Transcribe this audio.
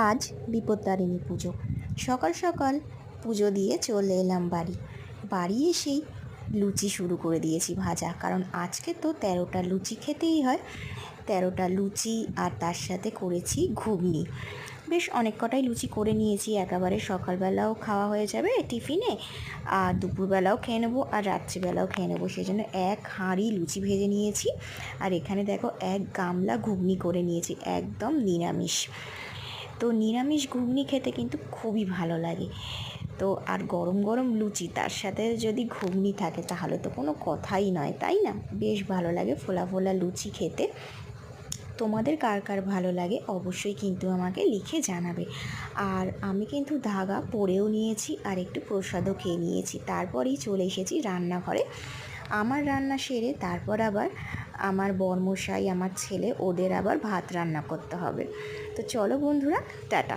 আজ বিপত্তারিণী পুজো। সকাল সকাল পুজো দিয়ে চলে এলাম বাড়ি এসেই লুচি শুরু করে দিয়েছি ভাজা, কারণ আজকে তো 13টা লুচি খেতেই হয়। 13টা লুচি আর তার সাথে করেছি ঘুগনি। বেশ অনেক কটাই লুচি করে নিয়েছি, একেবারে সকালবেলাও খাওয়া হয়ে যাবে টিফিনে, আর দুপুরবেলাও খেয়ে নেবো আর রাত্রিবেলাও খেয়ে নেবো। সেই জন্য এক হাঁড়ি লুচি ভেজে নিয়েছি। আর এখানে দেখো এক গামলা ঘুগনি করে নিয়েছি, একদম নিরামিষ। তো নিরামিষ ঘুগনি খেতে কিন্তু খুবই ভালো লাগে। তো আর গরম গরম লুচি, তার সাথে যদি ঘুগনি থাকে তাহলে তো কোনো কথাই নয়, তাই না? বেশ ভালো লাগে ফোলা ফোলা লুচি খেতে। তোমাদের কার কার ভালো লাগে অবশ্যই কিন্তু আমাকে লিখে জানাবে। আর আমি কিন্তু ধাগা পরেও নিয়েছি আর একটু প্রসাদও খেয়ে নিয়েছি। তারপরেই চলে এসেছি রান্নাঘরে। আমার রান্না সেরে তারপর আবার আমার বরমশাই, আমার ছেলে, ওদের আবার ভাত রান্না করতে হবে। তো চলো বন্ধুরা, টাটা।